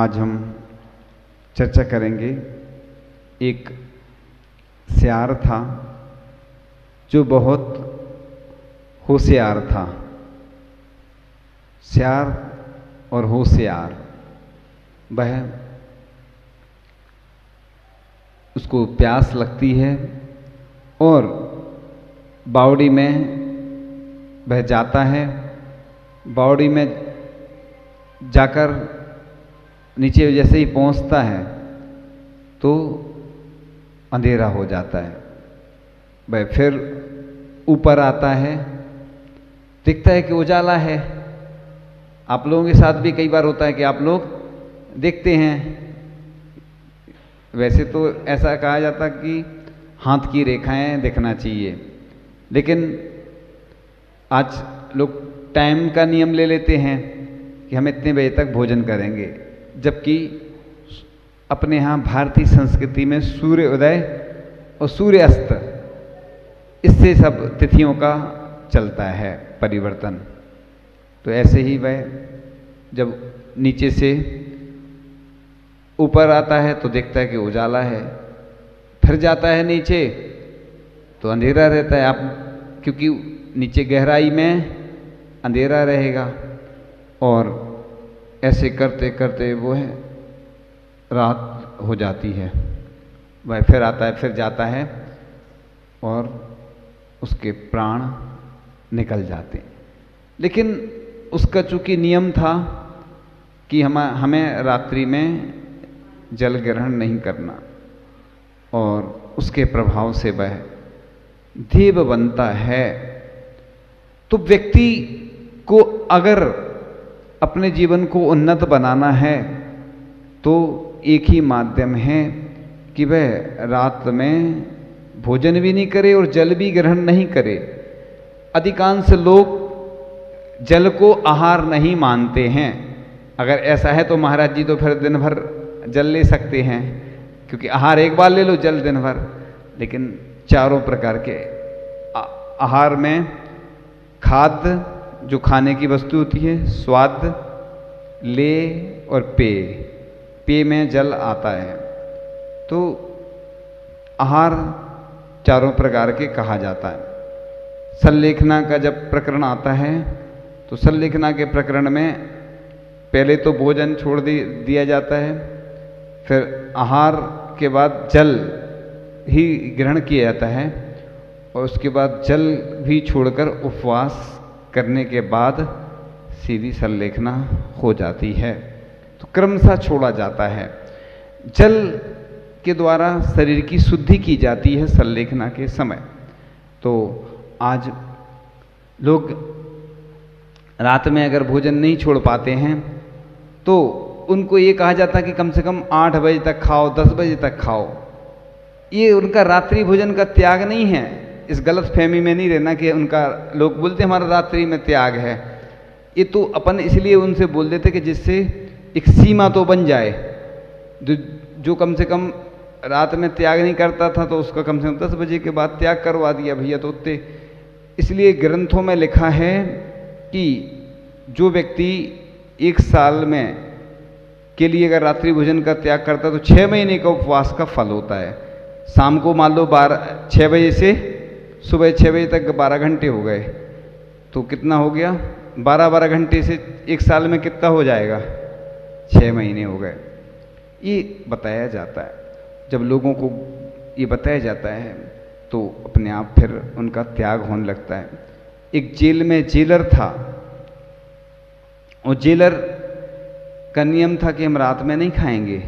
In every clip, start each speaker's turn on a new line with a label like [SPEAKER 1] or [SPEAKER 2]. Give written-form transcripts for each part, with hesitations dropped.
[SPEAKER 1] आज हम चर्चा करेंगे। एक सियार था जो बहुत होशियार था। सियार और होशियार, वह उसको प्यास लगती है और बावड़ी में वह जाता है। बावड़ी में जाकर नीचे जैसे ही पहुंचता है तो अंधेरा हो जाता है। वह फिर ऊपर आता है, दिखता है कि उजाला है। आप लोगों के साथ भी कई बार होता है कि आप लोग देखते हैं, वैसे तो ऐसा कहा जाता कि हाथ की रेखाएं दिखना चाहिए, लेकिन आज लोग टाइम का नियम ले लेते हैं कि हम इतने बजे तक भोजन करेंगे, जबकि अपने यहाँ भारतीय संस्कृति में सूर्य उदय और सूर्य अस्त, इससे सब तिथियों का चलता है परिवर्तन। तो ऐसे ही वह जब नीचे से ऊपर आता है तो देखता है कि उजाला है, फिर जाता है नीचे तो अंधेरा रहता है। आप क्योंकि नीचे गहराई में अंधेरा रहेगा, और ऐसे करते करते वो है रात हो जाती है। वह फिर आता है, फिर जाता है और उसके प्राण निकल जाते हैं। लेकिन उसका चूंकि नियम था कि हमें रात्रि में जल ग्रहण नहीं करना, और उसके प्रभाव से वह देव बनता है। तो व्यक्ति को अगर अपने जीवन को उन्नत बनाना है तो एक ही माध्यम है कि वह रात में भोजन भी नहीं करे और जल भी ग्रहण नहीं करे। अधिकांश लोग जल को आहार नहीं मानते हैं। अगर ऐसा है तो महाराज जी तो फिर दिन भर जल ले सकते हैं, क्योंकि आहार एक बार ले लो, जल दिन भर। लेकिन चारों प्रकार के आहार में खाद्य, जो खाने की वस्तु होती है, स्वाद, लेय और पेय, पेय में जल आता है। तो आहार चारों प्रकार के कहा जाता है। सल्लेखना का जब प्रकरण आता है तो सल्लेखना के प्रकरण में पहले तो भोजन छोड़ दिया जाता है, फिर आहार के बाद जल ही ग्रहण किया जाता है, और उसके बाद जल भी छोड़कर उपवास करने के बाद सीधी सल्लेखना हो जाती है। तो क्रमशः छोड़ा जाता है। जल के द्वारा शरीर की शुद्धि की जाती है सल्लेखना के समय। तो आज लोग रात में अगर भोजन नहीं छोड़ पाते हैं तो उनको ये कहा जाता है कि कम से कम 8 बजे तक खाओ, 10 बजे तक खाओ। ये उनका रात्रि भोजन का त्याग नहीं है। इस गलत फहमी में नहीं रहना कि उनका, लोग बोलते हमारा रात्रि में त्याग है। ये तो अपन इसलिए उनसे बोल देते कि जिससे एक सीमा तो बन जाए। जो कम से कम रात में त्याग नहीं करता था तो उसका कम से कम 10 बजे के बाद त्याग करवा दिया भैया। तो उतने इसलिए ग्रंथों में लिखा है कि जो व्यक्ति 1 साल में के लिए अगर रात्रि भोजन का त्याग करता है तो 6 महीने का उपवास का फल होता है। शाम को मान लो 6 बजे से सुबह 6 बजे तक 12 घंटे हो गए, तो कितना हो गया? 12 घंटे से 1 साल में कितना हो जाएगा? 6 महीने हो गए। ये बताया जाता है। जब लोगों को ये बताया जाता है तो अपने आप फिर उनका त्याग होने लगता है। एक जेल में जेलर था, और जेलर का नियम था कि हम रात में नहीं खाएंगे।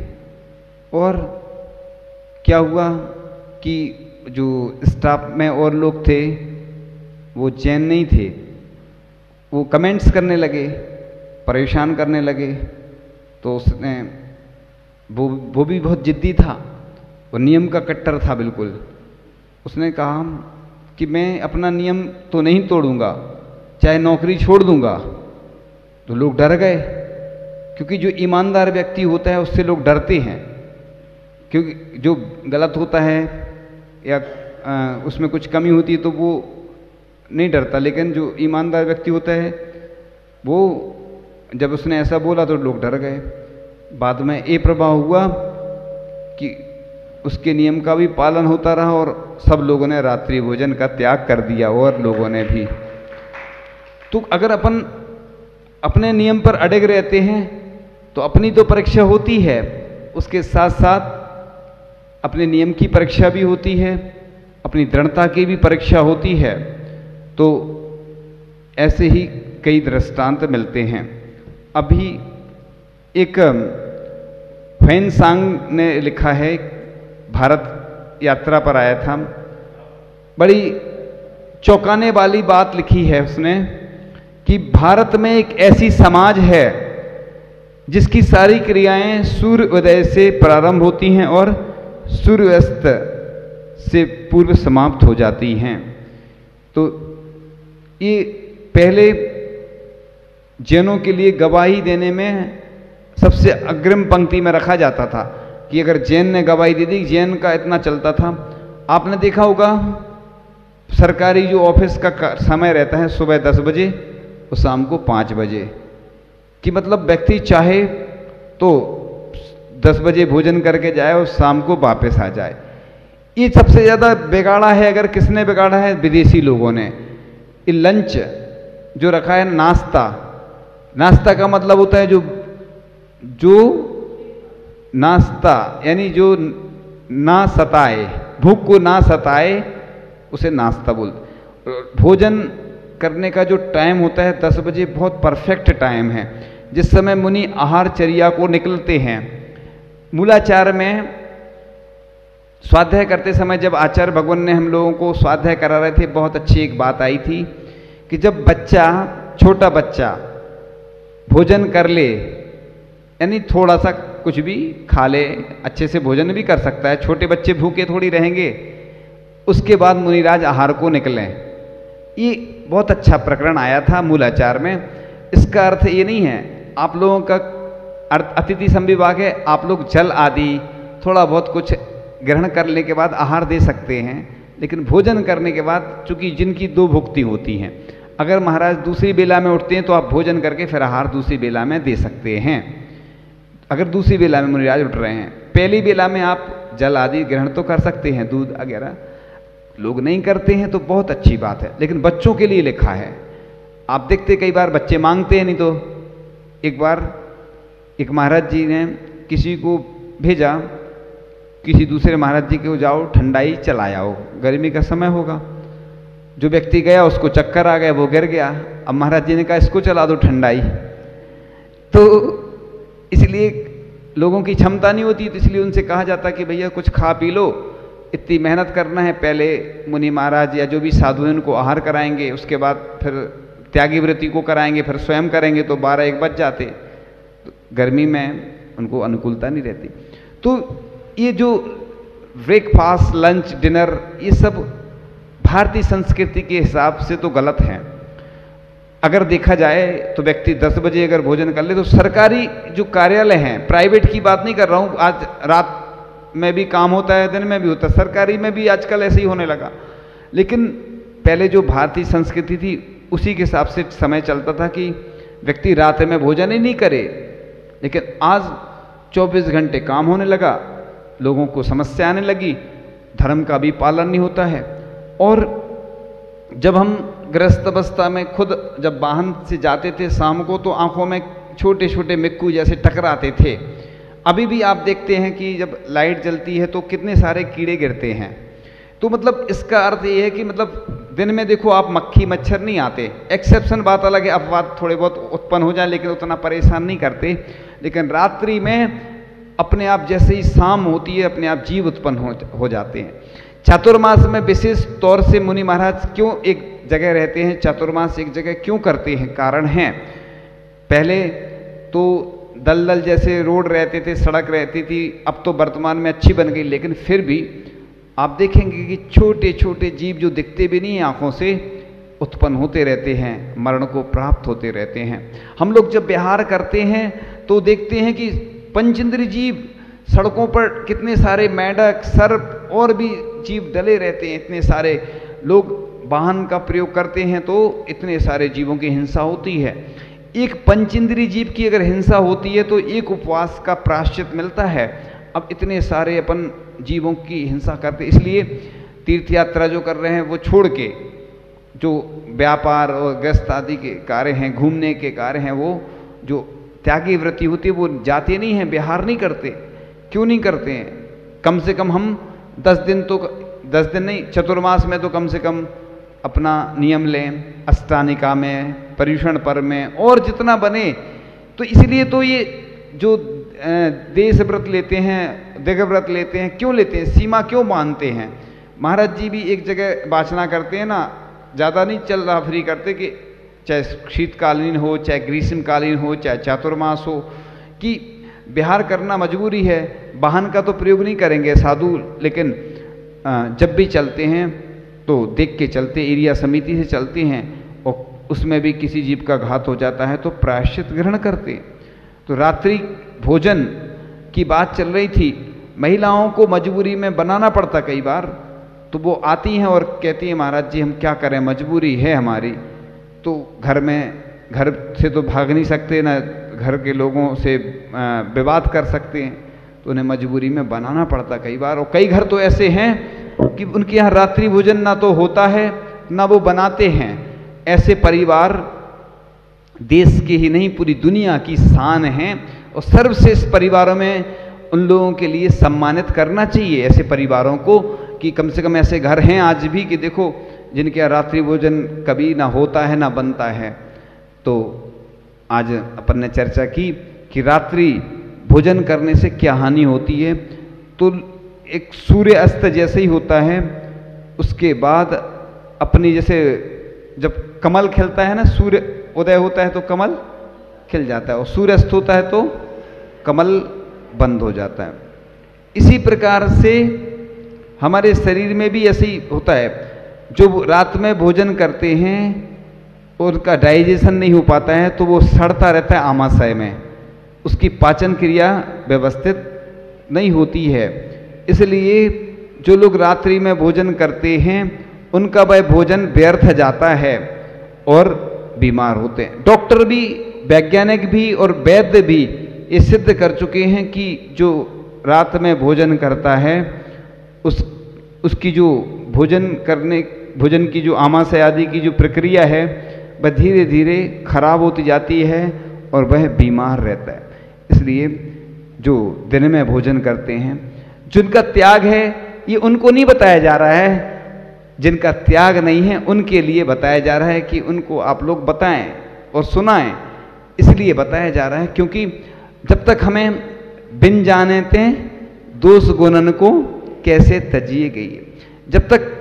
[SPEAKER 1] और क्या हुआ कि जो स्टाफ में और लोग थे वो चैन नहीं थे, वो कमेंट्स करने लगे, परेशान करने लगे। तो उसने वो भी बहुत जिद्दी था, वो नियम का कट्टर था बिल्कुल। उसने कहा कि मैं अपना नियम तो नहीं तोड़ूंगा, चाहे नौकरी छोड़ दूंगा। तो लोग डर गए, क्योंकि जो ईमानदार व्यक्ति होता है उससे लोग डरते हैं। क्योंकि जो गलत होता है या उसमें कुछ कमी होती है तो वो नहीं डरता, लेकिन जो ईमानदार व्यक्ति होता है वो, जब उसने ऐसा बोला तो लोग डर गए। बाद में ये प्रभाव हुआ कि उसके नियम का भी पालन होता रहा और सब लोगों ने रात्रि भोजन का त्याग कर दिया, और लोगों ने भी। तो अगर अपन अपने नियम पर अड़े रहते हैं तो अपनी तो परीक्षा होती है, उसके साथ साथ अपने नियम की परीक्षा भी होती है, अपनी दृढ़ता की भी परीक्षा होती है। तो ऐसे ही कई दृष्टांत मिलते हैं। अभी एक फैन सांग ने लिखा है, भारत यात्रा पर आया था, बड़ी चौंकाने वाली बात लिखी है उसने कि भारत में एक ऐसी समाज है जिसकी सारी क्रियाएं सूर्योदय से प्रारंभ होती हैं और सूर्यास्त से पूर्व समाप्त हो जाती हैं। तो ये पहले जैनों के लिए गवाही देने में सबसे अग्रिम पंक्ति में रखा जाता था कि अगर जैन ने गवाही दे दी, जैन का इतना चलता था। आपने देखा होगा सरकारी जो ऑफिस का समय रहता है सुबह 10 बजे और शाम को 5 बजे, कि मतलब व्यक्ति चाहे तो 10 बजे भोजन करके जाए और शाम को वापस आ जाए। ये सबसे ज़्यादा बिगाड़ा है, अगर किसने बिगाड़ा है, विदेशी लोगों ने। ये लंच जो रखा है, नाश्ता, नाश्ता का मतलब होता है जो नाश्ता, यानी जो ना सताए, भूख को ना सताए, उसे नाश्ता बोलते। भोजन करने का जो टाइम होता है 10 बजे बहुत परफेक्ट टाइम है, जिस समय मुनि आहारचर्या को निकलते हैं। मूलाचार में स्वाध्याय करते समय जब आचार्य भगवान ने हम लोगों को स्वाध्याय करा रहे थे, बहुत अच्छी एक बात आई थी कि जब बच्चा, छोटा बच्चा भोजन कर ले, यानी थोड़ा सा कुछ भी खा ले, अच्छे से भोजन भी कर सकता है, छोटे बच्चे भूखे थोड़ी रहेंगे, उसके बाद मुनिराज आहार को निकलें। ये बहुत अच्छा प्रकरण आया था मूलाचार में। इसका अर्थ ये नहीं है, आप लोगों का अतिथि संविभाग है, आप लोग जल आदि थोड़ा बहुत कुछ ग्रहण करने के बाद आहार दे सकते हैं, लेकिन भोजन करने के बाद, चूंकि जिनकी 2 भुक्ति होती हैं, अगर महाराज दूसरी बेला में उठते हैं तो आप भोजन करके फिर आहार दूसरी बेला में दे सकते हैं। अगर दूसरी बेला में मुनिराज उठ रहे हैं, पहली बेला में आप जल आदि ग्रहण तो कर सकते हैं, दूध वगैरह लोग नहीं करते हैं तो बहुत अच्छी बात है, लेकिन बच्चों के लिए लिखा है। आप देखते कई बार बच्चे मांगते हैं, नहीं तो एक बार एक महाराज जी ने किसी को भेजा, किसी दूसरे महाराज जी को, जाओ ठंडाई चलाओ, गर्मी का समय होगा। जो व्यक्ति गया उसको चक्कर आ गया, वो गिर गया। अब महाराज जी ने कहा इसको चला दो ठंडाई। तो इसलिए लोगों की क्षमता नहीं होती, तो इसलिए उनसे कहा जाता कि भैया कुछ खा पी लो, इतनी मेहनत करना है। पहले मुनि महाराज या जो भी साधु हैं उनको आहार कराएंगे, उसके बाद फिर त्यागी वृत्ति को कराएंगे, फिर स्वयं करेंगे, तो 12-1 बज जाते। तो गर्मी में उनको अनुकूलता नहीं रहती। तो ये जो ब्रेकफास्ट, लंच, डिनर, ये सब भारतीय संस्कृति के हिसाब से तो गलत है। अगर देखा जाए तो व्यक्ति 10 बजे अगर भोजन कर ले तो सरकारी जो कार्यालय हैं, प्राइवेट की बात नहीं कर रहा हूँ, आज रात में भी काम होता है, दिन में भी होता है, सरकारी में भी आजकल ऐसे ही होने लगा। लेकिन पहले जो भारतीय संस्कृति थी उसी के हिसाब से समय चलता था कि व्यक्ति रात में भोजन ही नहीं करे। लेकिन आज 24 घंटे काम होने लगा, लोगों को समस्या आने लगी, धर्म का भी पालन नहीं होता है। और जब हम गृहस्थ अवस्था में खुद जब वाहन से जाते थे शाम को, तो आंखों में छोटे छोटे मिक्कू जैसे टकराते थे। अभी भी आप देखते हैं कि जब लाइट जलती है तो कितने सारे कीड़े गिरते हैं। तो मतलब इसका अर्थ ये है कि मतलब दिन में देखो आप, मक्खी मच्छर नहीं आते, एक्सेप्शन बात अलग है, अपवाद थोड़े बहुत उत्पन्न हो जाए, लेकिन उतना परेशान नहीं करते। लेकिन रात्रि में अपने आप जैसे ही शाम होती है अपने आप जीव उत्पन्न हो जाते हैं। चातुर्मास में विशेष तौर से मुनि महाराज क्यों एक जगह रहते हैं, चातुर्मास एक जगह क्यों करते हैं, कारण है। पहले तो दलदल जैसे रोड रहते थे, सड़क रहती थी, अब तो वर्तमान में अच्छी बन गई, लेकिन फिर भी आप देखेंगे कि छोटे छोटे जीव जो दिखते भी नहीं आंखों से उत्पन्न होते रहते हैं, मरण को प्राप्त होते रहते हैं। हम लोग जब विहार करते हैं तो देखते हैं कि पंचेंद्रिय जीव सड़कों पर कितने सारे मेंढक, सर्प और भी जीव डले रहते हैं। इतने सारे लोग वाहन का प्रयोग करते हैं तो इतने सारे जीवों की हिंसा होती है। एक पंचेंद्रिय जीव की अगर हिंसा होती है तो एक उपवास का प्रायश्चित मिलता है। अब इतने सारे अपन जीवों की हिंसा करते, इसलिए तीर्थ यात्रा जो कर रहे हैं वो छोड़ के जो व्यापार और गृहस्थ आदि के कार्य हैं, घूमने के कार्य हैं, वो जो त्यागी वृत्ति होती है वो जाते नहीं हैं, विहार नहीं करते। क्यों नहीं करते हैं? कम से कम हम 10 दिन तो, 10 दिन नहीं, चतुर्मास में तो कम से कम अपना नियम लें, अष्टानिका में, पर्युषण पर्व में, और जितना बने। तो इसलिए तो ये जो देश व्रत लेते हैं, दिव्य व्रत लेते हैं, क्यों लेते हैं, सीमा क्यों मानते हैं? महाराज जी भी एक जगह वाचना करते हैं ना, ज़्यादा नहीं चल रहा फ्री करते, कि चाहे शीतकालीन हो, चाहे ग्रीष्मकालीन हो, चाहे चातुर्मास हो, कि विहार करना मजबूरी है। वाहन का तो प्रयोग नहीं करेंगे साधु, लेकिन जब भी चलते हैं तो देख के चलते, एरिया समिति से चलते हैं, और उसमें भी किसी जीव का घात हो जाता है तो प्रायश्चित ग्रहण करते। तो रात्रि भोजन की बात चल रही थी, महिलाओं को मजबूरी में बनाना पड़ता कई बार, तो वो आती हैं और कहती हैं महाराज जी हम क्या करें, मजबूरी है हमारी। तो घर में, घर से तो भाग नहीं सकते ना, घर के लोगों से विवाद कर सकते हैं, तो उन्हें मजबूरी में बनाना पड़ता कई बार। और कई घर तो ऐसे हैं कि उनके यहाँ रात्रि भोजन ना तो होता है ना वो बनाते हैं। ऐसे परिवार देश के ही नहीं पूरी दुनिया की शान हैं, और सर्वश्रेष्ठ परिवारों में उन लोगों के लिए सम्मानित करना चाहिए ऐसे परिवारों को, कि कम से कम ऐसे घर हैं आज भी कि देखो जिनके यहाँ रात्रि भोजन कभी ना होता है ना बनता है। तो आज अपन ने चर्चा की कि रात्रि भोजन करने से क्या हानि होती है। तो एक सूर्य अस्त जैसे ही होता है, उसके बाद अपनी, जैसे जब कमल खिलता है ना, सूर्य उदय होता है तो कमल खिल जाता है, और सूर्य अस्त होता है तो कमल बंद हो जाता है। इसी प्रकार से हमारे शरीर में भी ऐसे ही होता है। जो रात में भोजन करते हैं और उनका डाइजेशन नहीं हो पाता है तो वो सड़ता रहता है आमाशय में, उसकी पाचन क्रिया व्यवस्थित नहीं होती है। इसलिए जो लोग रात्रि में भोजन करते हैं उनका वह भोजन व्यर्थ जाता है और बीमार होते हैं। डॉक्टर भी, वैज्ञानिक भी और वैद्य भी ये सिद्ध कर चुके हैं कि जो रात में भोजन करता है उसकी जो भोजन की जो आमाशय आदि की जो प्रक्रिया है वह धीरे धीरे खराब होती जाती है और वह बीमार रहता है। इसलिए जो दिन में भोजन करते हैं, जिनका त्याग है, ये उनको नहीं बताया जा रहा है, जिनका त्याग नहीं है उनके लिए बताया जा रहा है कि उनको आप लोग बताएं और सुनाएं। इसलिए बताया जा रहा है क्योंकि जब तक हमें बिन जाने ते दोष गुणन को कैसे तजिए गई है, जब तक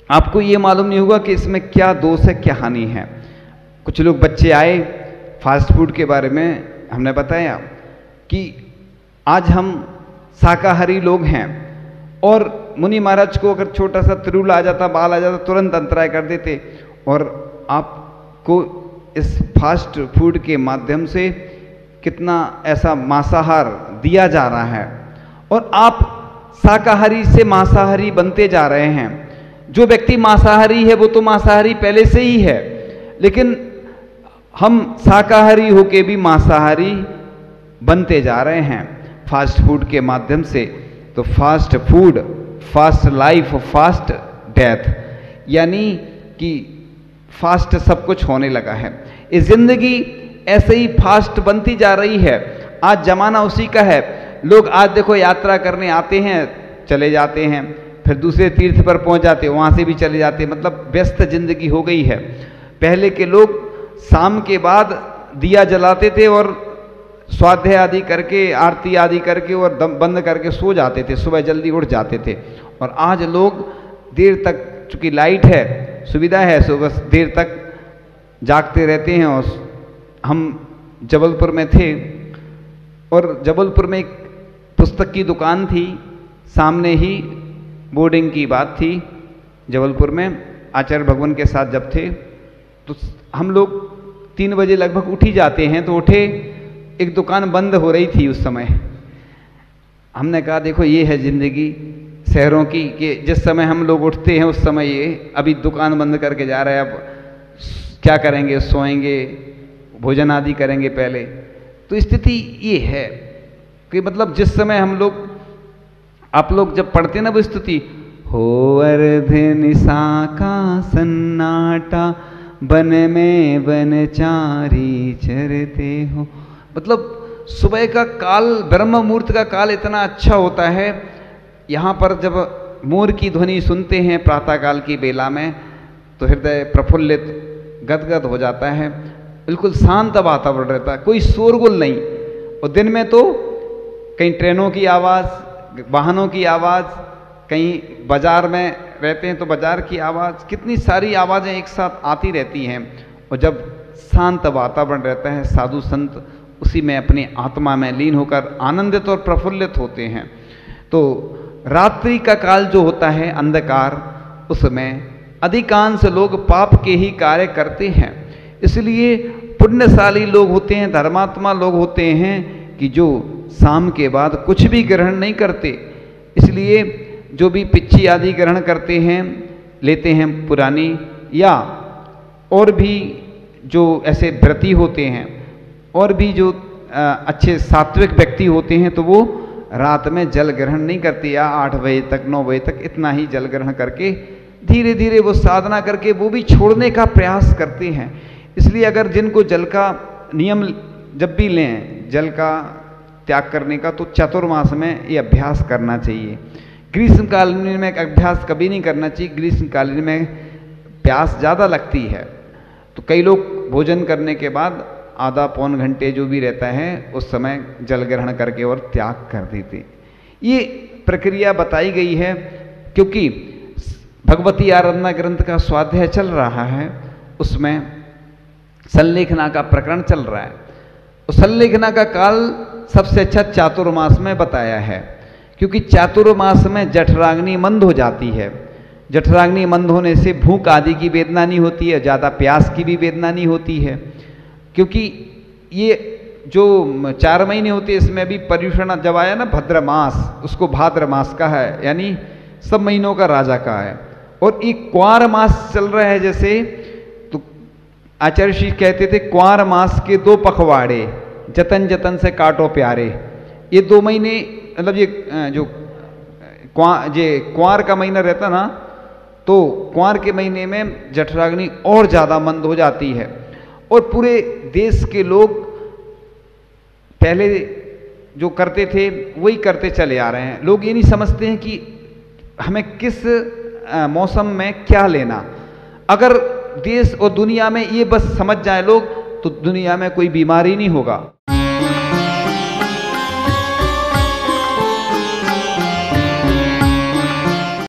[SPEAKER 1] आपको ये मालूम नहीं होगा कि इसमें क्या दोष है क्या हानि है। कुछ लोग बच्चे आए, फास्ट फूड के बारे में हमने बताया कि आज हम शाकाहारी लोग हैं और मुनि महाराज को अगर छोटा सा त्रिशूल आ जाता, बाल आ जाता, तुरंत अंतराय कर देते। और आपको इस फास्ट फूड के माध्यम से कितना ऐसा मांसाहार दिया जा रहा है और आप शाकाहारी से मांसाहारी बनते जा रहे हैं। जो व्यक्ति मांसाहारी है वो तो मांसाहारी पहले से ही है, लेकिन हम शाकाहारी होके भी मांसाहारी बनते जा रहे हैं फास्ट फूड के माध्यम से। तो fast food, fast life, fast death, यानी कि फास्ट सब कुछ होने लगा है। ये जिंदगी ऐसे ही फास्ट बनती जा रही है। आज जमाना उसी का है। लोग आज देखो यात्रा करने आते हैं, चले जाते हैं, फिर दूसरे तीर्थ पर पहुंच जाते हैं, वहां से भी चले जाते हैं। मतलब व्यस्त जिंदगी हो गई है। पहले के लोग शाम के बाद दिया जलाते थे और स्वाध्याय आदि करके, आरती आदि करके और दम बंद करके सो जाते थे, सुबह जल्दी उठ जाते थे। और आज लोग देर तक, चूंकि लाइट है, सुविधा है, सो बस देर तक जागते रहते हैं। और हम जबलपुर में थे और जबलपुर में एक पुस्तक की दुकान थी, सामने ही बोर्डिंग की बात थी। जबलपुर में आचार्य भगवान के साथ जब थे तो हम लोग 3 बजे लगभग उठ ही जाते हैं, तो उठे, एक दुकान बंद हो रही थी उस समय। हमने कहा देखो ये है जिंदगी शहरों की, कि जिस समय हम लोग उठते हैं उस समय ये अभी दुकान बंद करके जा रहे हैं। अब क्या करेंगे, सोएंगे, भोजन आदि करेंगे पहले। तो स्थिति ये है कि मतलब जिस समय हम लोग, आप लोग जब पढ़ते हैं ना वो स्तुति, हो अर्ध निशा का सन्नाटा, बन में बनचारी चरते हो, मतलब सुबह का काल, ब्रह्म मुहूर्त का काल इतना अच्छा होता है। यहाँ पर जब मोर की ध्वनि सुनते हैं प्रातः काल की बेला में, तो हृदय प्रफुल्लित गदगद हो जाता है, बिल्कुल शांत वातावरण रहता है, कोई शोरगुल नहीं। और दिन में तो कहीं ट्रेनों की आवाज़, वाहनों की आवाज़, कहीं बाजार में रहते हैं तो बाजार की आवाज़, कितनी सारी आवाज़ें एक साथ आती रहती हैं। और जब शांत वातावरण रहता है, साधु संत उसी में अपनी आत्मा में लीन होकर आनंदित और प्रफुल्लित होते हैं। तो रात्रि का काल जो होता है, अंधकार, उसमें अधिकांश लोग पाप के ही कार्य करते हैं। इसलिए पुण्यशाली लोग होते हैं, धर्मात्मा लोग होते हैं कि जो शाम के बाद कुछ भी ग्रहण नहीं करते। इसलिए जो भी पिच्छी आदि ग्रहण करते हैं, लेते हैं पुरानी, या और भी जो ऐसे व्रती होते हैं, और भी जो अच्छे सात्विक व्यक्ति होते हैं, तो वो रात में जल ग्रहण नहीं करते, या 8 बजे तक 9 बजे तक इतना ही जल ग्रहण करके धीरे धीरे वो साधना करके वो भी छोड़ने का प्रयास करते हैं। इसलिए अगर जिनको जल का नियम जब भी लें, जल का त्याग करने का, तो चातुर्मास में ये अभ्यास करना चाहिए। ग्रीष्मकालीन में अभ्यास कभी नहीं करना चाहिए, ग्रीष्मकालीन में प्यास ज़्यादा लगती है। तो कई लोग भोजन करने के बाद आधा पौन घंटे जो भी रहता है उस समय जल ग्रहण करके और त्याग कर देते। ये प्रक्रिया बताई गई है क्योंकि भगवती आराधना ग्रंथ का स्वाध्याय चल रहा है, उसमें संलेखना का प्रकरण चल रहा है। उस संलेखना का काल सबसे अच्छा चातुर्मास में बताया है, क्योंकि चातुर्मास में जठराग्नि मंद हो जाती है। जठराग्नि मंद होने से भूख आदि की वेदना नहीं होती है, ज़्यादा प्यास की भी वेदना नहीं होती है। क्योंकि ये जो 4 महीने होते हैं इसमें भी पर्युषण जब आया ना, भद्र मास, उसको भाद्र मास का है, यानी सब महीनों का राजा का है। और एक क्वार मास चल रहा है जैसे, तो आचार्य श्री कहते थे क्वार मास के 2 पखवाड़े, जतन जतन से काटो प्यारे। ये 2 महीने, मतलब ये जो क्वार का महीना रहता ना, तो क्वार के महीने में जठराग्नि और ज़्यादा मंद हो जाती है। और पूरे देश के लोग पहले जो करते थे वही करते चले आ रहे हैं। लोग ये नहीं समझते हैं कि हमें किस मौसम में क्या लेना। अगर देश और दुनिया में ये बस समझ जाए लोग, तो दुनिया में कोई बीमारी नहीं होगा।